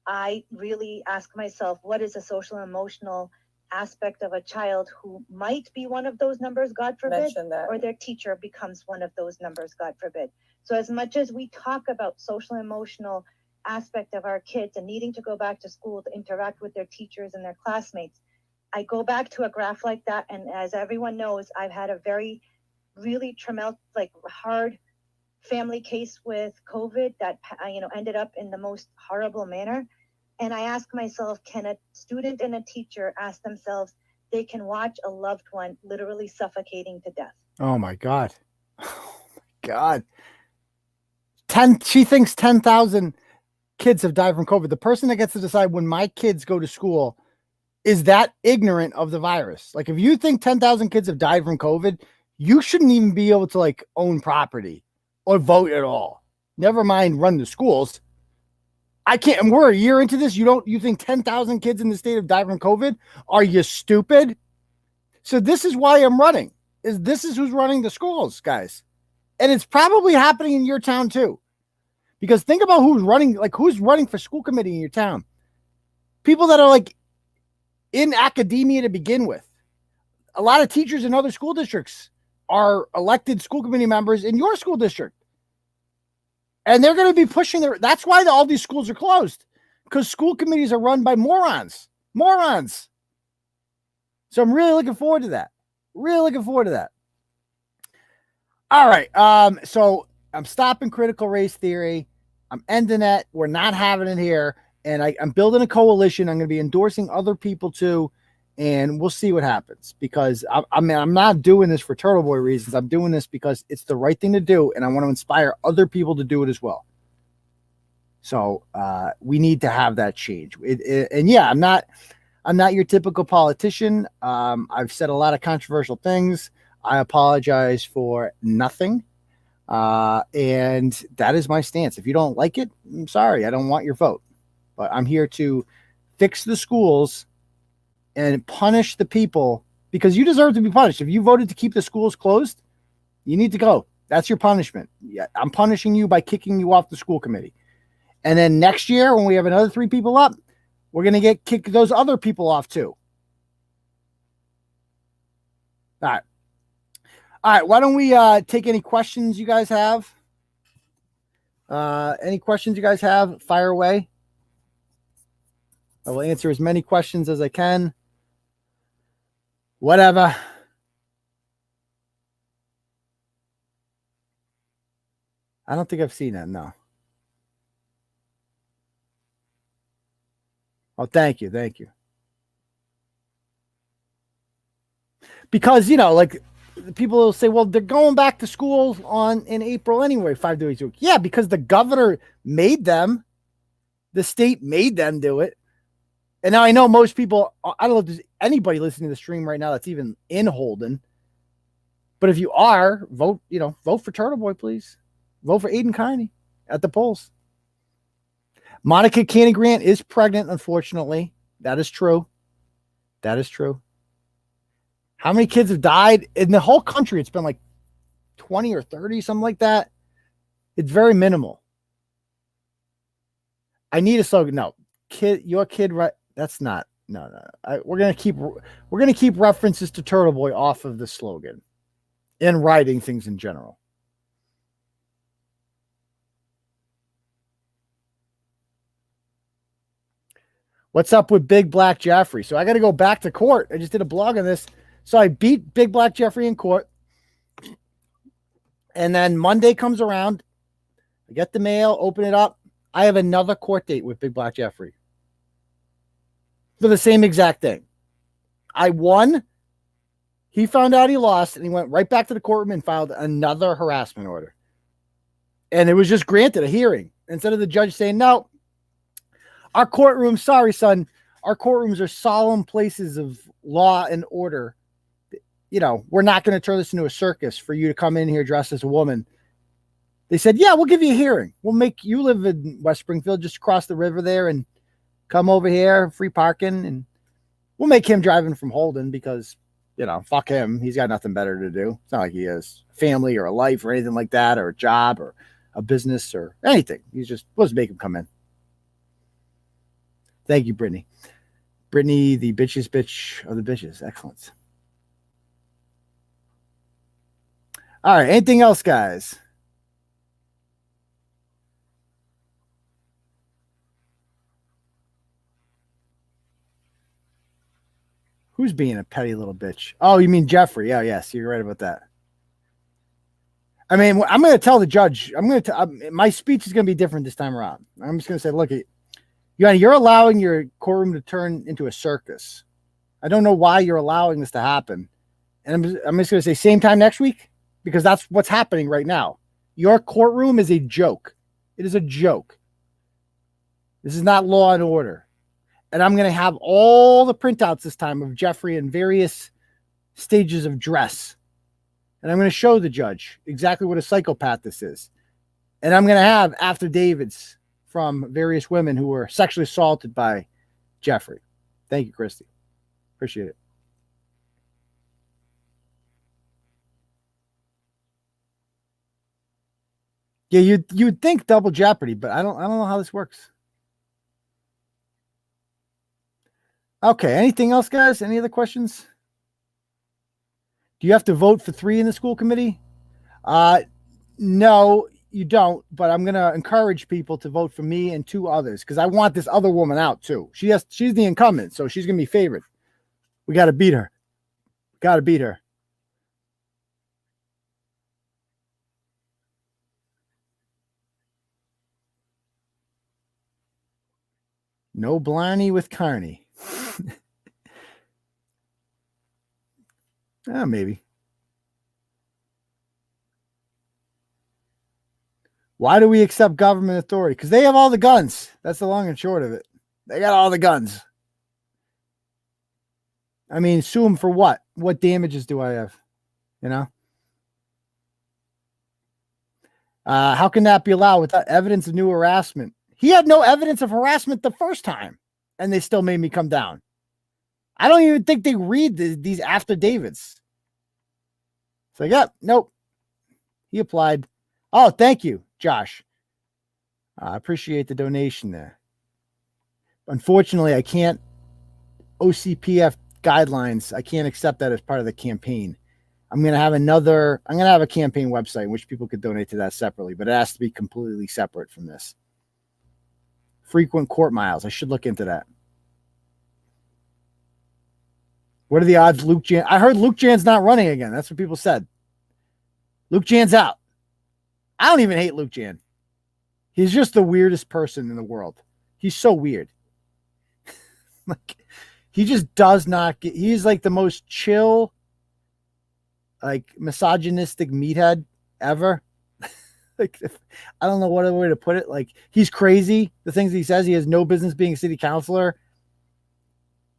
I really ask myself, what is a social and emotional aspect of a child who might be one of those numbers, God forbid, Mention that. or their teacher becomes one of those numbers, God forbid. So as much as we talk about social and emotional aspect of our kids and needing to go back to school to interact with their teachers and their classmates, I go back to a graph like that. And as everyone knows, I've had a really hard family case with COVID that, you know, ended up in the most horrible manner. And I ask myself, can a student and a teacher ask themselves, they can watch a loved one literally suffocating to death? Oh my God. Oh my God. She thinks 10,000 kids have died from COVID. The person that gets to decide when my kids go to school is that ignorant of the virus. Like, if you think 10,000 kids have died from COVID, you shouldn't even be able to like own property or vote at all. Never mind run the schools. I can't, and we're a year into this. You think 10,000 kids in the state have died from COVID? Are you stupid? So this is why I'm running. This is who's running the schools, guys. And it's probably happening in your town too. Because think about who's running for school committee in your town. People that are like in academia to begin with. A lot of teachers in other school districts are elected school committee members in your school district. And they're going to be pushing that's why all these schools are closed. Because school committees are run by morons. Morons. So I'm really looking forward to that. Really looking forward to that. All right. So I'm stopping critical race theory. I'm ending it. We're not having it here. And I'm building a coalition. I'm going to be endorsing other people too. And we'll see what happens. Because I'm not doing this for Turtleboy reasons. I'm doing this because it's the right thing to do. And I want to inspire other people to do it as well. So we need to have that change. And yeah, I'm not your typical politician. I've said a lot of controversial things. I apologize for nothing. And that is my stance. If you don't like it, I'm sorry. I don't want your vote. But I'm here to fix the schools and punish the people because you deserve to be punished. If you voted to keep the schools closed, you need to go. That's your punishment. Yeah, I'm punishing you by kicking you off the school committee. And then next year, when we have another 3 people up, we're going to kick those other people off too. All right. All right. Why don't we take any questions you guys have? Any questions you guys have? Fire away. I will answer as many questions as I can. Whatever. I don't think I've seen that. No. Oh, thank you. Thank you. Because, you know, like people will say, well, they're going back to school in April anyway, 5 days a week. Yeah, because the governor made them. The state made them do it. And now I know most people, I don't know if there's anybody listening to the stream right now that's even in Holden. But if you are, vote for Turtleboy, please. Vote for Aiden Carney at the polls. Monica Cannon-Grant is pregnant, unfortunately. That is true. That is true. How many kids have died in the whole country? It's been like 20 or 30, something like that. It's very minimal. I need a slogan. No, your kid, right? That's not. No. We're gonna keep references to Turtleboy off of the slogan and writing things in general. What's up with Big Black Jeffrey? So I got to go back to court. I just did a blog on this. So I beat Big Black Jeffrey in court. And then Monday comes around. I get the mail, open it up. I have another court date with Big Black Jeffrey for the same exact thing. I won. He found out he lost, and he went right back to the courtroom and filed another harassment order. And it was just granted a hearing. Instead of the judge saying, no, our courtrooms, sorry, son, our courtrooms are solemn places of law and order. You know, we're not going to turn this into a circus for you to come in here dressed as a woman. They said, yeah, we'll give you a hearing. We'll make you live in West Springfield, just across the river there, and come over here, free parking. And we'll make him driving from Holden because, you know, fuck him. He's got nothing better to do. It's not like he has family or a life or anything like that, or a job or a business or anything. He's just, let's make him come in. Thank you, Brittany. Brittany, the bitchiest bitch of the bitches. Excellent. All right. Anything else, guys? Who's being a petty little bitch? Oh, you mean Jeffrey? Oh, yes. You're right about that. I mean, I'm going to tell the judge. My speech is going to be different this time around. I'm just going to say, look, you're allowing your courtroom to turn into a circus. I don't know why you're allowing this to happen. And I'm just going to say same time next week, because that's what's happening right now. Your courtroom is a joke. It is a joke. This is not law and order. And I'm going to have all the printouts this time of Jeffrey in various stages of dress. And I'm going to show the judge exactly what a psychopath this is. And I'm going to have affidavits from various women who were sexually assaulted by Jeffrey. Thank you, Christy. Appreciate it. Yeah, you'd think double jeopardy, but I don't know how this works. Okay, anything else, guys? Any other questions? Do you have to vote for 3 in the school committee? No, you don't, but I'm going to encourage people to vote for me and 2 others because I want this other woman out too. She's the incumbent, so she's going to be favored. We got to beat her. Got to beat her. No Blarney with Carney. Maybe. Why do we accept government authority? Because they have all the guns. That's the long and short of it. They got all the guns. I mean, sue them for what? What damages do I have? You know? How can that be allowed without evidence of new harassment? He had no evidence of harassment the first time, and they still made me come down. I don't even think they read these affidavits. It's like, yep, nope. He applied. Oh, thank you, Josh. I appreciate the donation there. Unfortunately, I can't, OCPF guidelines, I can't accept that as part of the campaign. I'm going to have a campaign website in which people could donate to that separately, but it has to be completely separate from this. Frequent court miles. I should look into that. What are the odds Lucjan? I heard Lucjan's not running again. That's what people said. Lucjan's out. I don't even hate Lucjan. He's just the weirdest person in the world. He's so weird. Like, he just does not get, he's like the most chill, like misogynistic meathead ever. Like, I don't know what other way to put it. Like, he's crazy. The things he says, he has no business being a city councilor.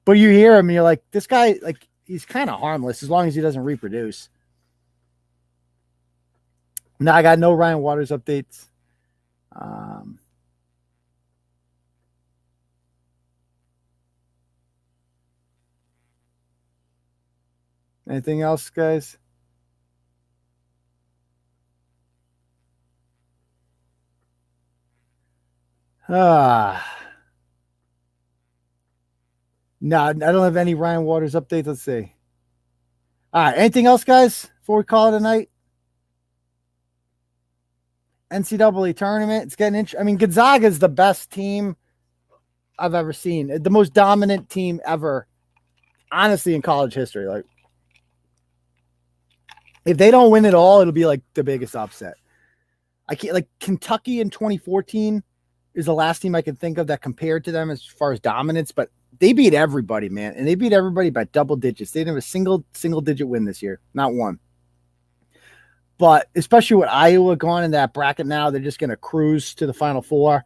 But you hear him and you're like, this guy, like, he's kind of harmless as long as he doesn't reproduce. Now I got no Ryan Waters updates. Anything else, guys? No, I don't have any Ryan Waters updates. Let's see. All right. Anything else, guys, before we call it a night? NCAA tournament. It's getting interesting. I mean, Gonzaga is the best team I've ever seen. The most dominant team ever, honestly, in college history. Like, if they don't win it all, it'll be like the biggest upset. I can't, like, Kentucky in 2014 is the last team I can think of that compared to them as far as dominance, but they beat everybody, man. And they beat everybody by double digits. They didn't have a single digit win this year. Not one. But especially with Iowa going in that bracket now, they're just going to cruise to the Final Four.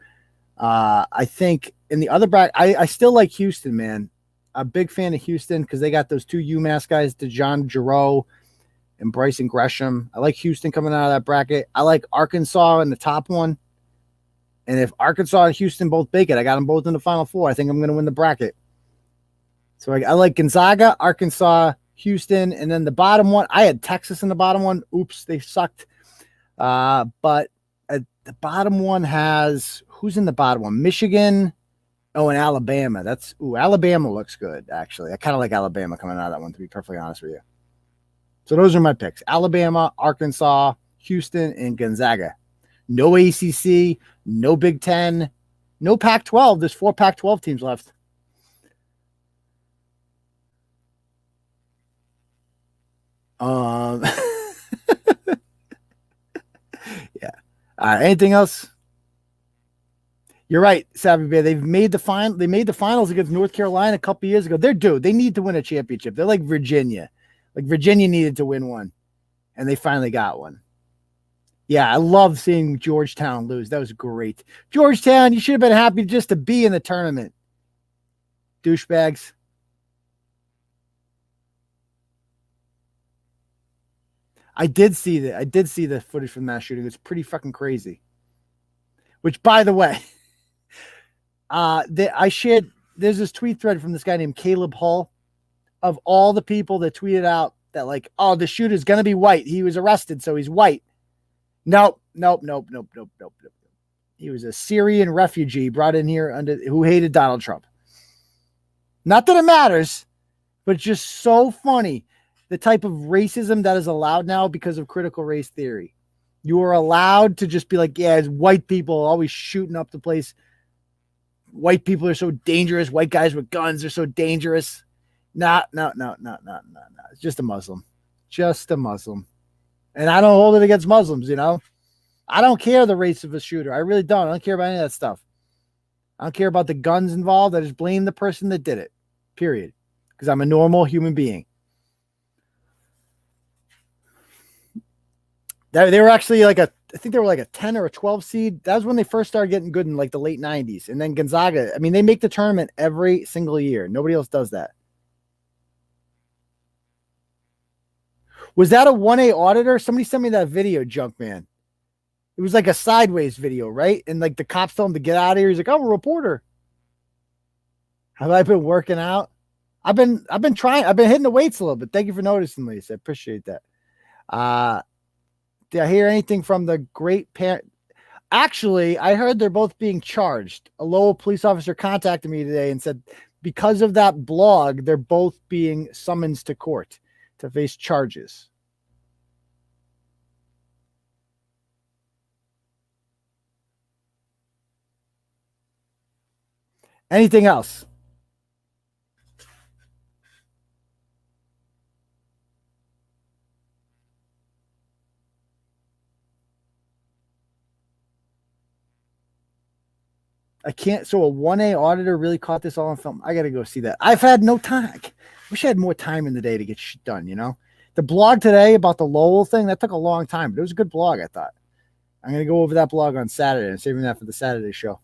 I think in the other bracket, I still like Houston, man. I'm a big fan of Houston because they got those two UMass guys, DeJon Jarreau and Bryson Gresham. I like Houston coming out of that bracket. I like Arkansas in the top one. And if Arkansas and Houston both make it, I got them both in the Final Four. I think I'm going to win the bracket. So I like Gonzaga, Arkansas, Houston, and then the bottom one. I had Texas in the bottom one. Oops, they sucked. But the bottom one has, who's in the bottom one? Michigan. Oh, and Alabama. Alabama looks good, actually. I kind of like Alabama coming out of that one, to be perfectly honest with you. So those are my picks. Alabama, Arkansas, Houston, and Gonzaga. No ACC, no Big Ten, no Pac-12. There's 4 Pac-12 teams left. Yeah. Anything else? You're right, Savvy Bear. They made the finals against North Carolina a couple years ago. They're due. They need to win a championship. They're like Virginia. Like Virginia needed to win one, and they finally got one. Yeah, I love seeing Georgetown lose. That was great. Georgetown, you should have been happy just to be in the tournament. Douchebags. I did see the footage from that shooting. It's pretty fucking crazy. Which, by the way, I shared. There's this tweet thread from this guy named Caleb Hull. Of all the people that tweeted out that, like, oh, the shooter's gonna be white. He was arrested, so he's white. Nope. He was a Syrian refugee brought in here who hated Donald Trump. Not that it matters, but just so funny. The type of racism that is allowed now because of critical race theory. You are allowed to just be like, yeah, it's white people always shooting up the place. White people are so dangerous. White guys with guns are so dangerous. No. It's just a Muslim. Just a Muslim. And I don't hold it against Muslims, you know. I don't care the race of a shooter. I really don't. I don't care about any of that stuff. I don't care about the guns involved. I just blame the person that did it. Period. Because I'm a normal human being. They were actually I think they were like a 10 or a 12 seed. That was when they first started getting good in like the late 90s. And then Gonzaga, I mean, they make the tournament every single year. Nobody else does that. Was that a 1A auditor? Somebody sent me that video, junk man. It was like a sideways video, right? And like the cops told him to get out of here. He's like, I'm a reporter. Have I been working out? I've been trying. I've been hitting the weights a little bit. Thank you for noticing, Lisa. I appreciate that. Did I hear anything from the great parent? Actually, I heard they're both being charged. A Lowell police officer contacted me today and said because of that blog, they're both being summoned to court to face charges. Anything else? I can't. So a 1A auditor really caught this all on film. I got to go see that. I've had no time. Wish I had more time in the day to get shit done, you know? The blog today about the Lowell thing, that took a long time, but it was a good blog, I thought. I'm going to go over that blog on Saturday and saving that for the Saturday show.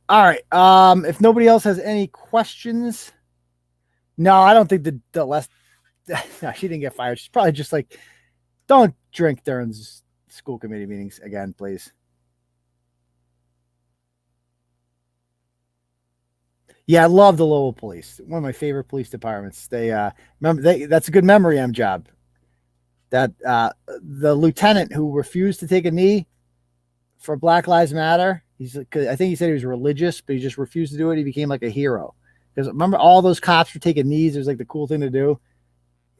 All right. If nobody else has any questions. No, I don't think the last. No, she didn't get fired. She's probably just like, don't drink during school committee meetings again, please. Yeah, I love the Lowell Police. One of my favorite police departments. They remember that's a good memory job. That the lieutenant who refused to take a knee for Black Lives Matter. I think he said he was religious, but he just refused to do it. He became like a hero. Because remember, all those cops were taking knees. It was like the cool thing to do.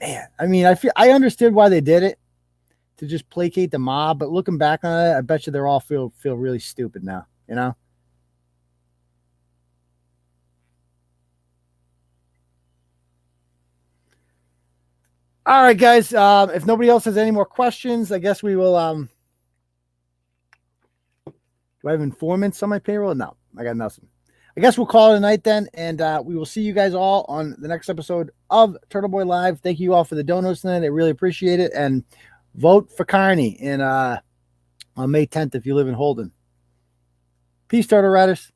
Man, I mean, I understood why they did it, to just placate the mob. But looking back on it, I bet you they're all feel really stupid now. You know. All right, guys. If nobody else has any more questions, I guess we will. Do I have informants on my payroll? No, I got nothing. I guess we'll call it a night then, and we will see you guys all on the next episode of Turtleboy Live. Thank you all for the donos tonight. I really appreciate it. And vote for Carney on May 10th if you live in Holden. Peace, Turtle Riders.